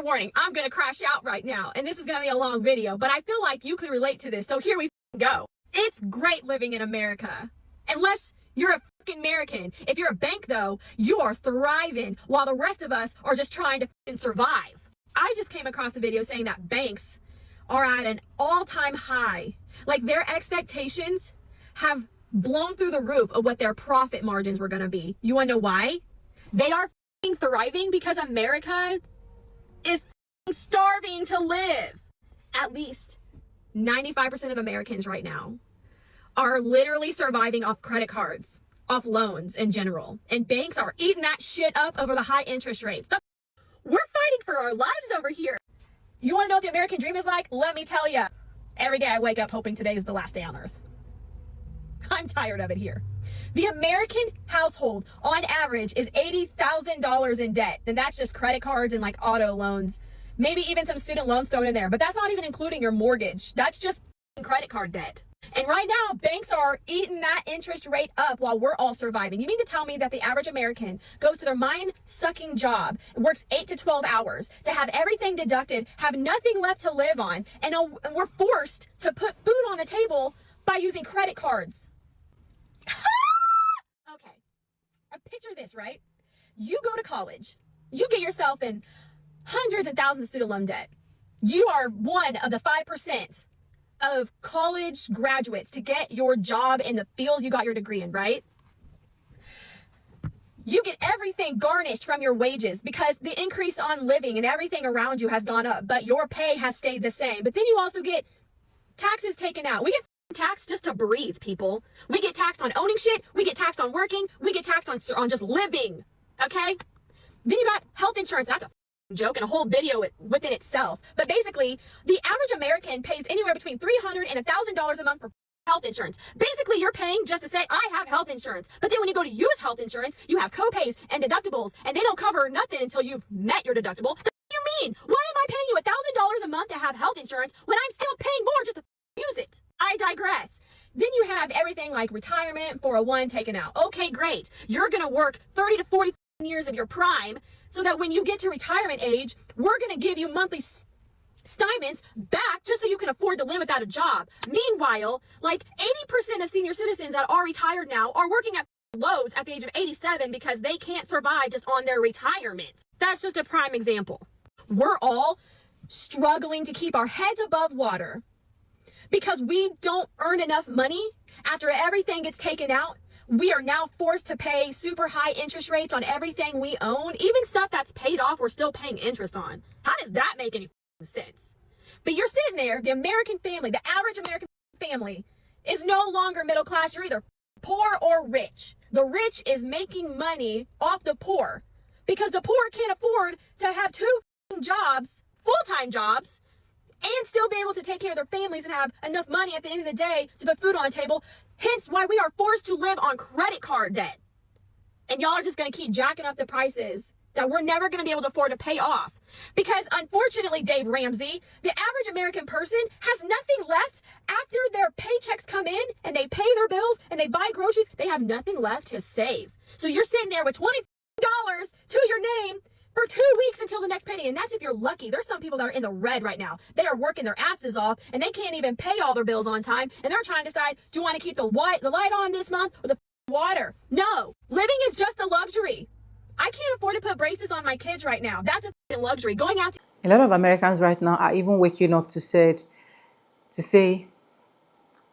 trigger warning, I'm going to crash out right now. And this is going to be a long video, but I feel like you could relate to this. So here we go. It's great living in America. Unless you're a fucking American. If you're a bank though, you are thriving while the rest of us are just trying to fucking survive. I just came across a video saying that banks are at an all-time high. Like their expectations have blown through the roof of what their profit margins were going to be. You want to know why? They are fucking thriving because America is starving to live. At least 95% of Americans right now are literally surviving off credit cards, off loans in general. And banks are eating that shit up over the high interest rates. We're fighting for our lives over here. You want to know what the American dream is like? Let me tell you. Every day I wake up hoping today is the last day on earth. I'm tired of it here. The American household on average is $80,000 in debt. And that's just credit cards and like auto loans. Maybe even some student loans thrown in there. But that's not even including your mortgage. That's just credit card debt. And right now, banks are eating that interest rate up while we're all surviving. You mean to tell me that the average American goes to their mind-sucking job, works 8 to 12 hours to have everything deducted, have nothing left to live on, and we're forced to put food on the table by using credit cards? Okay. Picture this, right? You go to college. You get yourself in hundreds of thousands of student loan debt. You are one of the 5% of college graduates to get your job in the field you got your degree in, right? You get everything garnished from your wages because the increase on living and everything around you has gone up, but your pay has stayed the same. But then you also get taxes taken out. We get taxed just to breathe, people. We get taxed on owning shit. We get taxed on working. We get taxed on just living, okay? Then you got health insurance. That's a joke and a whole video within itself. But basically, the average American pays anywhere between $300 and $1,000 a month for health insurance. Basically, you're paying just to say, I have health insurance. But then when you go to use health insurance, you have co-pays and deductibles, and they don't cover nothing until you've met your deductible. What do you mean? Why am I paying you $1,000 a month to have health insurance when I'm still paying more just to use it? I digress. Then you have everything like retirement, 401 taken out. Okay, great. You're going to work 30 to 40 years of your prime so that when you get to retirement age, we're going to give you monthly stipends back just so you can afford to live without a job. Meanwhile, like 80% of senior citizens that are retired now are working at Lowe's at the age of 87 because they can't survive just on their retirement. That's just a prime example. We're all struggling to keep our heads above water because we don't earn enough money after everything gets taken out. We are now forced to pay super high interest rates on everything we own. Even stuff that's paid off, we're still paying interest on. How does that make any sense? But you're sitting there, the American family, the average American family is no longer middle class. You're either poor or rich. The rich is making money off the poor because the poor can't afford to have two jobs, full-time jobs, and still be able to take care of their families and have enough money at the end of the day to put food on the table. Hence why we are forced to live on credit card debt. And y'all are just going to keep jacking up the prices that we're never going to be able to afford to pay off. Because unfortunately, Dave Ramsey, the average American person has nothing left after their paychecks come in and they pay their bills and they buy groceries. They have nothing left to save. So you're sitting there with $20 to your name for 2 weeks until the next payday. And that's if you're lucky. There's some people that are in the red right now. They are working their asses off and they can't even pay all their bills on time. And they're trying to decide, do you want to keep the light on this month or the water? No, living is just a luxury. I can't afford to put braces on my kids right now. That's a luxury. Going out to a lot of Americans right now are even waking up to say,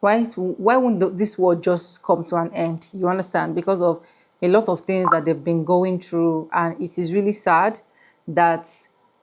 why won't this war just come to an end? You understand? Because of a lot of things that they've been going through, and it is really sad that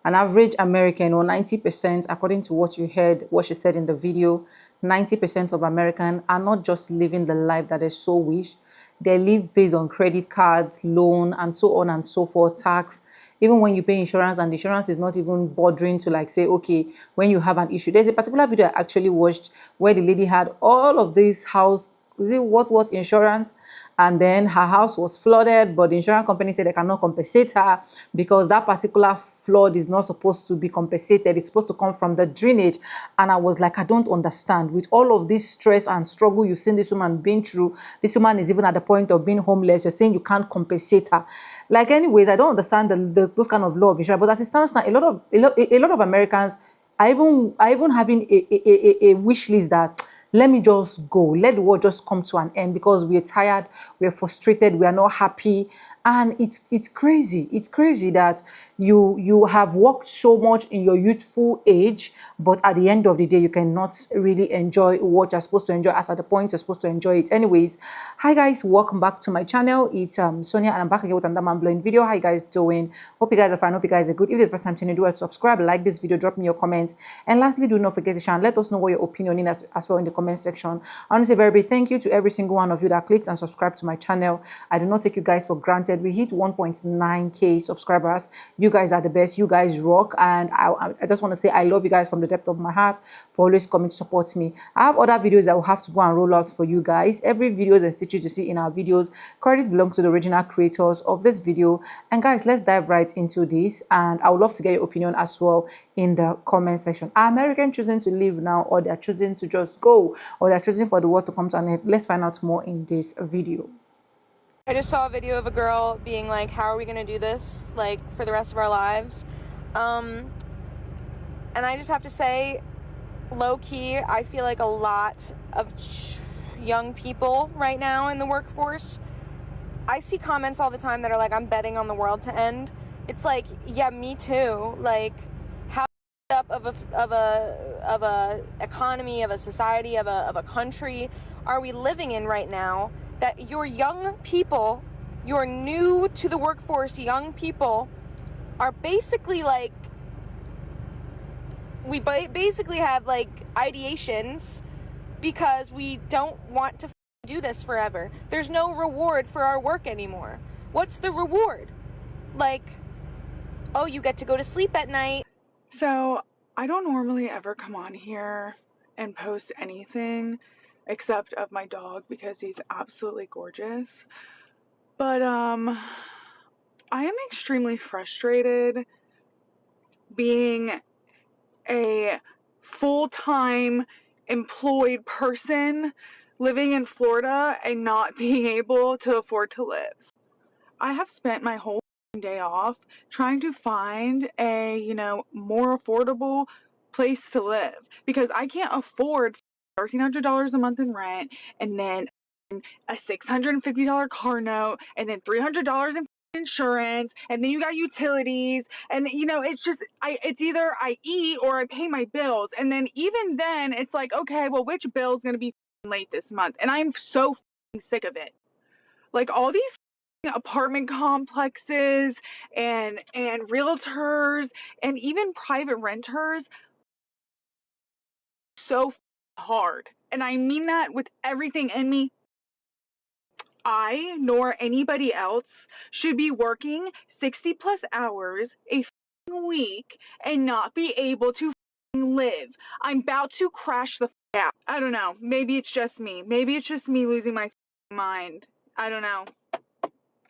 an average American, or 90%, according to what you heard, what she said in the video, 90% of Americans are not just living the life that they so wish. They live based on credit cards, loan, and so on and so forth, tax. Even when you pay insurance, and insurance is not even bothering to like say, okay, when you have an issue. There's a particular video I actually watched where the lady had all of these house is it what insurance, and then her house was flooded, but the insurance company said they cannot compensate her because that particular flood is not supposed to be compensated. It's supposed to come from the drainage. And I was like, I don't understand. With all of this stress and struggle you've seen this woman being through, this woman is even at the point of being homeless. You're saying you can't compensate her. Like, anyways, I don't understand those kind of law of insurance. But as it stands now, a lot of Americans are even having a wish list that, let me just go. Let the world just come to an end because we're tired, we're frustrated, we are not happy. And it's crazy. It's crazy that you have worked so much in your youthful age, but at the end of the day, you cannot really enjoy what you're supposed to enjoy as at the point you're supposed to enjoy it. Anyways, hi guys, welcome back to my channel. It's Sonia, and I'm back again with another mind-blowing video. How you guys doing? Hope you guys are fine. Hope you guys are good. If this is the first time tuning in, do it, subscribe, like this video, drop me your comments, and lastly, do not forget to share and let us know what your opinion is as well in the comment section. I want to say a very big thank you to every single one of you that clicked and subscribed to my channel. I do not take you guys for granted. We hit 1.9k subscribers. You guys are the best. You guys rock, and I just want to say I love you guys from the depth of my heart for always coming to support me. I have other videos that will have to go and roll out for you guys. Every videos and stitches you see in our videos, credit belongs to the original creators of this video. And guys, let's dive right into this, and I would love to get your opinion as well in the comment section. Are Americans choosing to leave now, or they're choosing to just go, or they're choosing for the world to come to an end? Let's find out more in this video. I just saw a video of a girl being like, how are we going to do this, like, for the rest of our lives? And I just have to say, low-key, I feel like a lot of young people right now in the workforce, I see comments all the time that are like, I'm betting on the world to end. It's like, yeah, me too. Like, how up of a economy, of a society, of a country are we living in right now that your young people, your new to the workforce young people, are basically like, we basically have like ideations because we don't want to do this forever. There's no reward for our work anymore. What's the reward? Like, oh, you get to go to sleep at night. So I don't normally ever come on here and post anything except of my dog because he's absolutely gorgeous. But I am extremely frustrated being a full-time employed person living in Florida and not being able to afford to live. I have spent my whole day off trying to find a, more affordable place to live because I can't afford $1,300 a month in rent, and then a $650 car note, and then $300 in insurance, and then you got utilities, and it's either I eat or I pay my bills, and then even then it's like, okay, well, which bill's gonna be late this month? And I'm so sick of it. Like, all these apartment complexes and realtors and even private renters, so hard. And I mean that with everything in me. I nor anybody else should be working 60 plus hours a week and not be able to live. I'm about to crash the out. I don't know. Maybe it's just me. Maybe it's just me losing my mind. I don't know.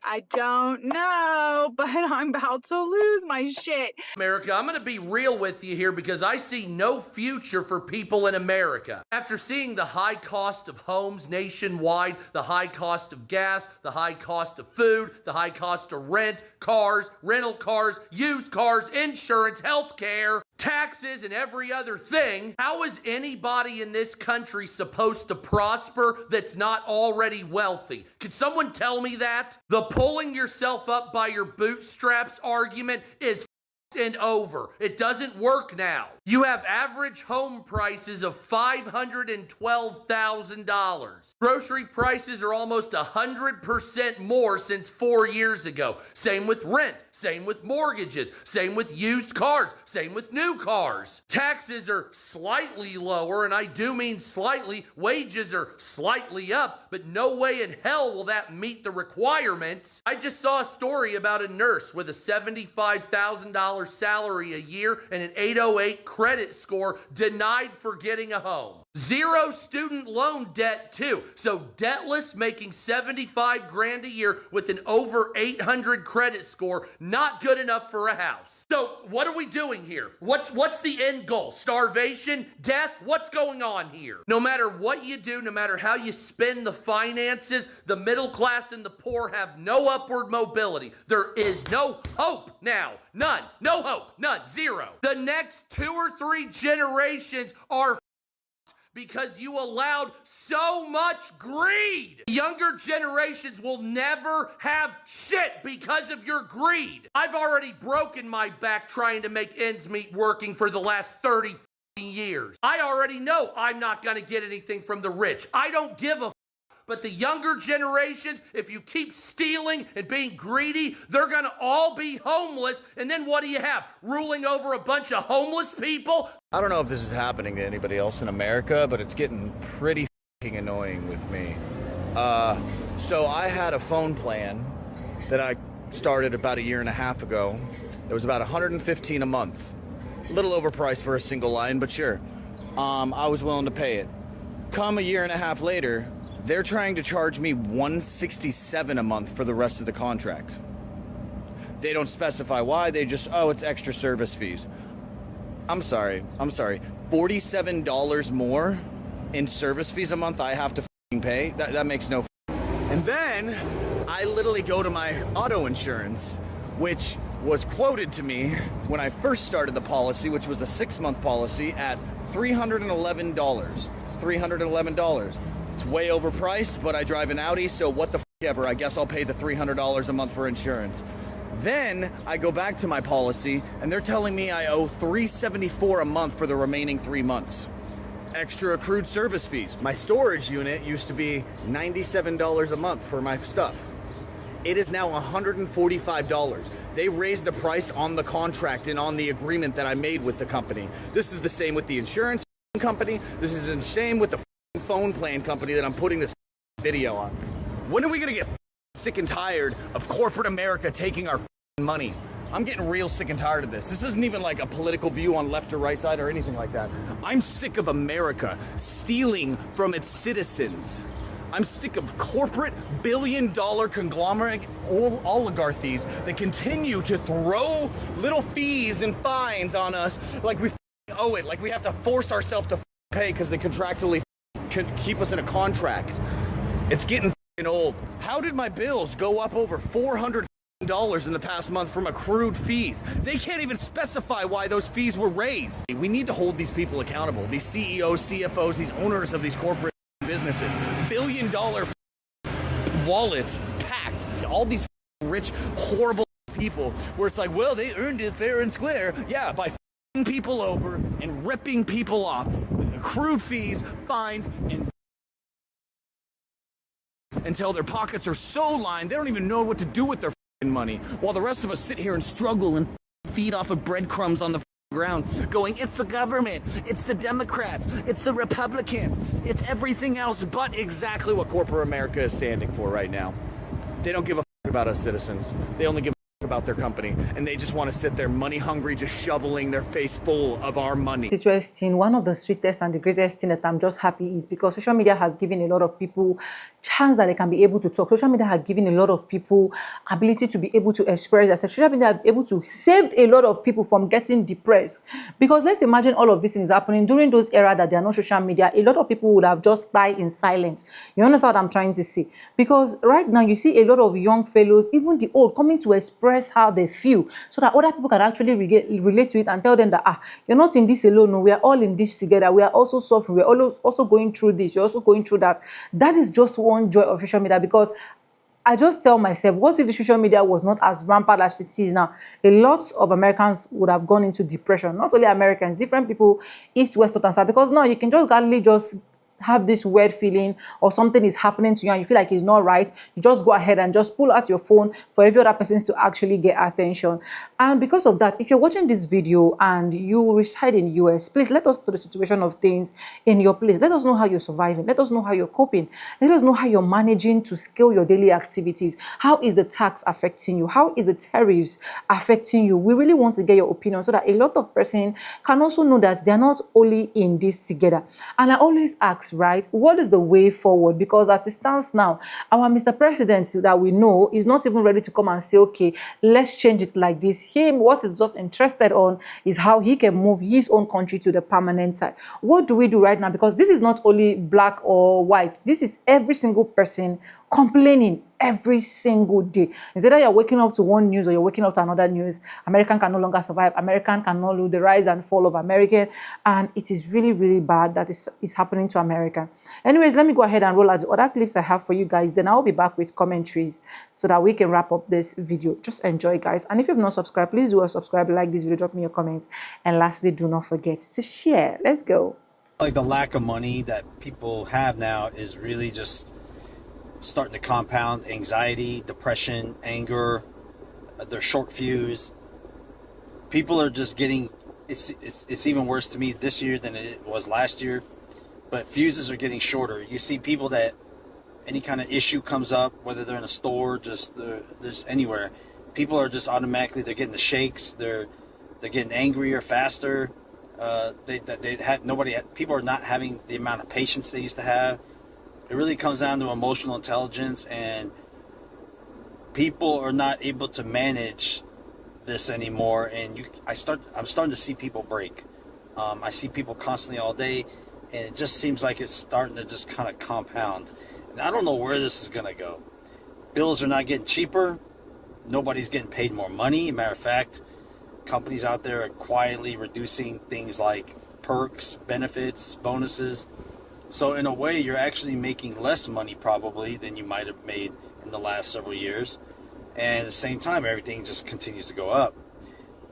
I don't know, but I'm about to lose my shit. America, I'm going to be real with you here because I see no future for people in America. After seeing the high cost of homes nationwide, the high cost of gas, the high cost of food, the high cost of rent, cars, rental cars, used cars, insurance, healthcare, taxes, and every other thing, how is anybody in this country supposed to prosper that's not already wealthy? Could someone tell me that? The pulling yourself up by your bootstraps argument is and over. It doesn't work now. You have average home prices of $512,000. Grocery prices are almost 100% more since 4 years ago. Same with rent, same with mortgages, same with used cars, same with new cars. Taxes are slightly lower, and I do mean slightly. Wages are slightly up, but no way in hell will that meet the requirements. I just saw a story about a nurse with a $75,000 salary a year and an 808 credit score denied for getting a home. Zero student loan debt too. So debtless, making 75 grand a year with an over 800 credit score, not good enough for a house. So what are we doing here? What's the end goal? Starvation? Death? What's going on here? No matter what you do, no matter how you spend the finances, the middle class and the poor have no upward mobility. There is no hope now. None. No hope. None. Zero. The next 2 or 3 generations are because you allowed so much greed. Younger generations will never have shit because of your greed. I've already broken my back trying to make ends meet working for the last 30 years. I already know I'm not gonna get anything from the rich. I don't give a but the younger generations, if you keep stealing and being greedy, they're gonna all be homeless. And then what do you have? Ruling over a bunch of homeless people? I don't know if this is happening to anybody else in America, but it's getting pretty fucking annoying with me. So I had a phone plan that I started about 1.5 years ago. It was about $115 a month. A little overpriced for a single line, but sure. I was willing to pay it. Come 1.5 years later, they're trying to charge me $167 a month for the rest of the contract. They don't specify why, they just, oh, it's extra service fees. I'm sorry. $47 more in service fees a month I have to pay? That makes no. And then I literally go to my auto insurance, which was quoted to me when I first started the policy, which was a 6-month policy, at $311. $311. It's way overpriced, but I drive an Audi, so what the ever. I guess I'll pay the $300 a month for insurance. Then I go back to my policy, and they're telling me I owe $374 a month for the remaining 3 months. Extra accrued service fees. My storage unit used to be $97 a month for my stuff. It is now $145. They raised the price on the contract and on the agreement that I made with the company. This is the same with the insurance company. This is the same with the phone plan company that I'm putting this video on. When are we gonna get sick and tired of corporate America taking our money? I'm getting real sick and tired of this. This isn't even like a political view on left or right side or anything like that. I'm sick of America stealing from its citizens. I'm sick of corporate billion-dollar conglomerate oligarchies that continue to throw little fees and fines on us like we owe it, like we have to force ourselves to pay because they contractually could keep us in a contract. It's getting old. How did my bills go up over $400 in the past month from accrued fees? They can't even specify why those fees were raised. We need to hold these people accountable. These CEOs, CFOs, these owners of these corporate businesses. $billion wallets packed. All these rich, horrible people where it's like, well, they earned it fair and square. Yeah, by people over and ripping people off with accrued fees, fines, and until their pockets are so lined they don't even know what to do with their money, while the rest of us sit here and struggle and feed off of breadcrumbs on the ground, going, it's the government, it's the Democrats, it's the Republicans, it's everything else but exactly what corporate America is standing for right now. They don't give a about us citizens. They only give about their company, and they just want to sit there money hungry, just shoveling their face full of our money. Interesting. One of the sweetest and the greatest thing that I'm just happy is because social media has given a lot of people chance that they can be able to talk. Social media has given a lot of people ability to be able to express themselves. Social media have been able to save a lot of people from getting depressed, because let's imagine all of this is happening during those era that there are no social media. A lot of people would have just died in silence. You understand what I'm trying to say? Because right now you see a lot of young fellows, even the old, coming to express how they feel so that other people can actually relate to it and tell them that, you're not in this alone. No, we are all in this together. We are also suffering. We're also going through this. You're also going through that. That is just one joy of social media, because I just tell myself, what if the social media was not as rampant as it is now? A lot of Americans would have gone into depression. Not only Americans, different people, east, west, north, and south, because now you can just gladly just have this weird feeling or something is happening to you and you feel like it's not right, you just go ahead and just pull out your phone for every other person to actually get attention. And because of that, if you're watching this video and you reside in US, please let us put the situation of things in your place. Let us know how you're surviving. Let us know how you're coping. Let us know how you're managing to scale your daily activities. How is the tax affecting you? How is the tariffs affecting you? We really want to get your opinion so that a lot of person can also know that they're not only in this together. And I always ask, right, what is the way forward? Because as it stands now, our Mr. President that we know is not even ready to come and say, okay, let's change it like this. Him, what he's just interested on is how he can move his own country to the permanent side. What do we do right now? Because this is not only black or white. This is every single person complaining every single day. Instead of you're waking up to one news or you're waking up to another news, American can no longer survive. American cannot lose the rise and fall of American. And it is really, really bad that is happening to America. Anyways, let me go ahead and roll out the other clips I have for you guys. Then I'll be back with commentaries so that we can wrap up this video. Just enjoy, guys. And if you've not subscribed, please do subscribe, like this video, drop me your comments. And lastly, do not forget to share. Let's go. Like the lack of money that people have now is really just starting to compound anxiety, depression, anger. They're short fuse. People are just getting, it's even worse to me this year than it was last year, but fuses are getting shorter. You see people that any kind of issue comes up, whether they're in a store, just anywhere, people are just automatically, they're getting the shakes, they're getting angrier faster. People are not having the amount of patience they used to have. It really comes down to emotional intelligence, and people are not able to manage this anymore. And I'm starting to see people break. I see people constantly all day, and it just seems like it's starting to just kind of compound. And I don't know where this is going to go. Bills are not getting cheaper. Nobody's getting paid more money. Matter of fact, companies out there are quietly reducing things like perks, benefits, bonuses. So in a way, you're actually making less money probably than you might have made in the last several years. And at the same time, everything just continues to go up.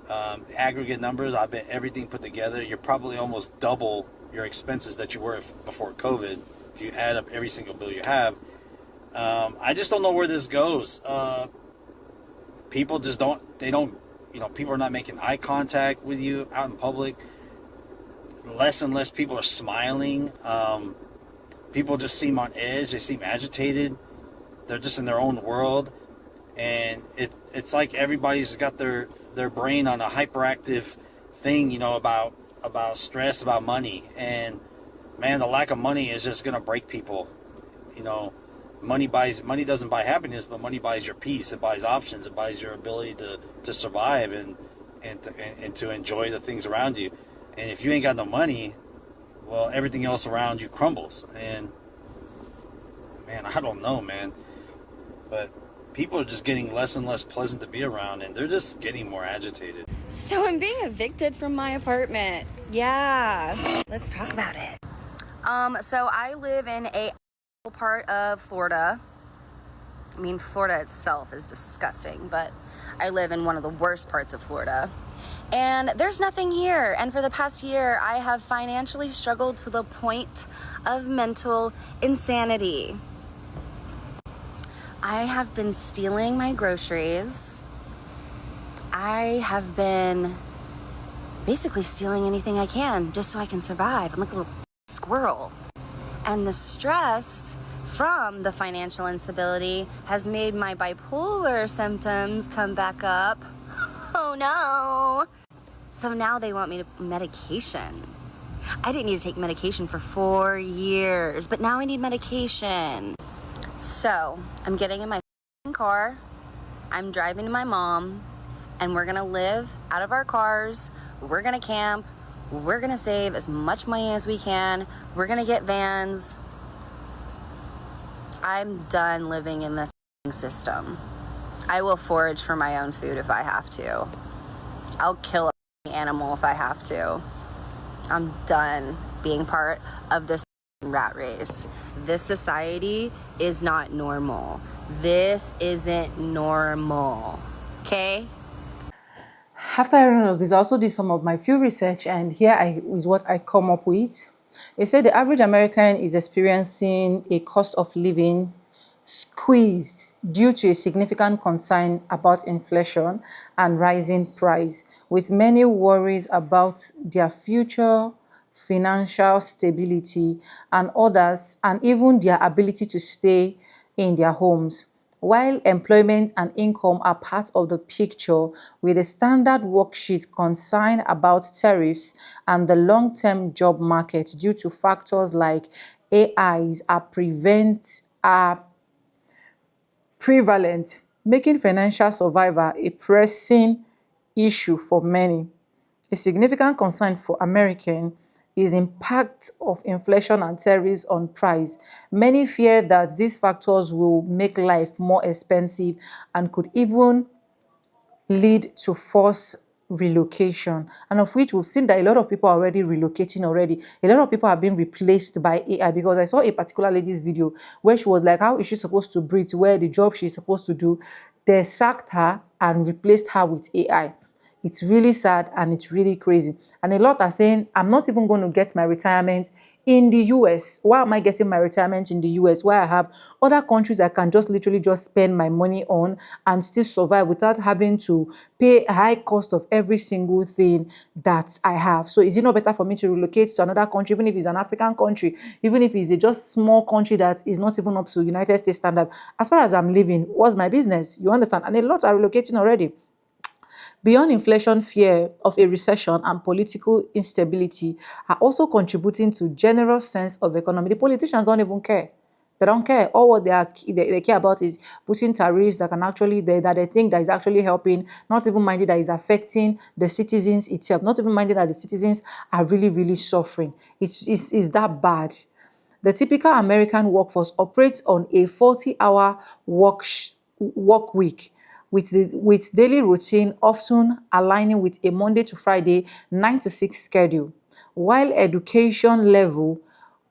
The aggregate numbers, I bet everything put together, you're probably almost double your expenses that you were before COVID if you add up every single bill you have. I just don't know where this goes. People just people are not making eye contact with you out in public. Less and less people are smiling. People just seem on edge. They seem agitated. They're just in their own world. And it's like everybody's got their brain on a hyperactive thing, about stress, about money. And man, the lack of money is just going to break people. Money doesn't buy happiness, but money buys your peace. It buys options. It buys your ability to survive and to enjoy the things around you. And if you ain't got no money, well, everything else around you crumbles. And man, I don't know, man. But people are just getting less and less pleasant to be around, and they're just getting more agitated. So I'm being evicted from my apartment. Yeah, let's talk about it. So I live in a part of Florida. I mean, Florida itself is disgusting, but I live in one of the worst parts of Florida. And there's nothing here. And for the past year, I have financially struggled to the point of mental insanity. I have been stealing my groceries. I have been basically stealing anything I can just so I can survive. I'm like a little squirrel. And the stress from the financial instability has made my bipolar symptoms come back up. Oh no. So now they want me to medication. I didn't need to take medication for 4 years, but now I need medication. So I'm getting in my car, I'm driving to my mom, and we're gonna live out of our cars, we're gonna camp, we're gonna save as much money as we can, we're gonna get vans. I'm done living in this system. I will forage for my own food if I have to. I'll kill an animal if I have to. I'm done being part of this rat race. This society is not normal. This isn't normal. Okay? After hearing of this, I also did some of my few research, and here is what I come up with. They say the average American is experiencing a cost of living squeezed due to a significant concern about inflation and rising price, with many worries about their future financial stability and others, and even their ability to stay in their homes. While employment and income are part of the picture, with a standard worksheet concerned about tariffs and the long-term job market due to factors like AIs are prevalent, making financial survival a pressing issue for many. A significant concern for Americans is impact of inflation and tariffs on price. Many fear that these factors will make life more expensive and could even lead to forced relocation, and of which we've seen that a lot of people are already relocating already. A lot of people have been replaced by AI, because I saw a particular lady's video where she was like, how is she supposed to breathe, where the job she's supposed to do, they sacked her and replaced her with AI. It's really sad and it's really crazy. And a lot are saying, I'm not even going to get my retirement in the US. Why am I getting my retirement in the US? Why I have other countries I can just literally just spend my money on and still survive without having to pay a high cost of every single thing that I have. So is it not better for me to relocate to another country, even if it's an African country, even if it's a just small country that is not even up to United States standard? As far as I'm living, what's my business? You understand? And a lot are relocating already. Beyond inflation, fear of a recession and political instability are also contributing to general sense of economy. The politicians don't even care. They don't care. All what they care about is putting tariffs that can actually, that they think that is actually helping, not even minding that is affecting the citizens itself, not even minding that the citizens are really, really suffering. It's that bad. The typical American workforce operates on a 40-hour work week, with daily routine often aligning with a Monday to Friday 9 to 6 schedule. While education level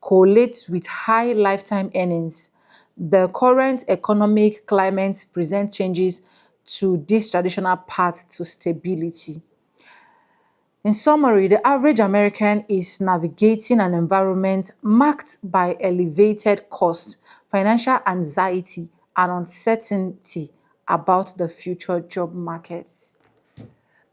correlates with high lifetime earnings, the current economic climate presents changes to this traditional path to stability. In summary, the average American is navigating an environment marked by elevated costs, financial anxiety, and uncertainty about the future job markets.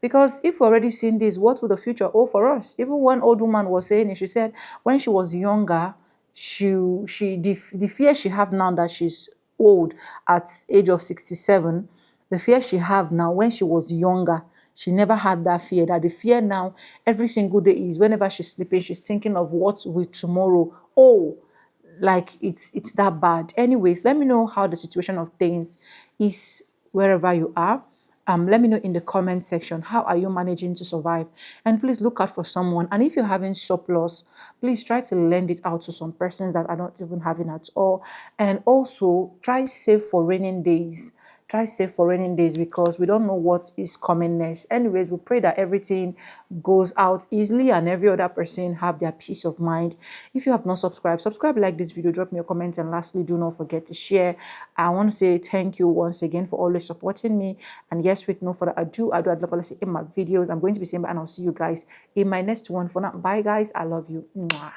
Because if we're already seeing this, what will the future hold for us? Even one old woman was saying it, she said when she was younger, the fear she have now that she's old at age of 67, the fear she have now when she was younger, she never had that fear. That the fear now every single day is whenever she's sleeping, she's thinking of what will tomorrow. Oh, like it's that bad. Anyways, let me know how the situation of things is wherever you are. Let me know in the comment section, how are you managing to survive? And please look out for someone. And if you're having surplus, please try to lend it out to some persons that are not even having at all. And also try save for raining days. Try save for raining days, because we don't know what is coming next. Anyways, we pray that everything goes out easily and every other person have their peace of mind. If you have not subscribed, subscribe, like this video, drop me a comment, and lastly, do not forget to share. I want to say thank you once again for always supporting me. And yes, with no further ado, I'd love to see in my videos. I'm going to be saying bye, and I'll see you guys in my next one. For now, bye guys. I love you. Mwah.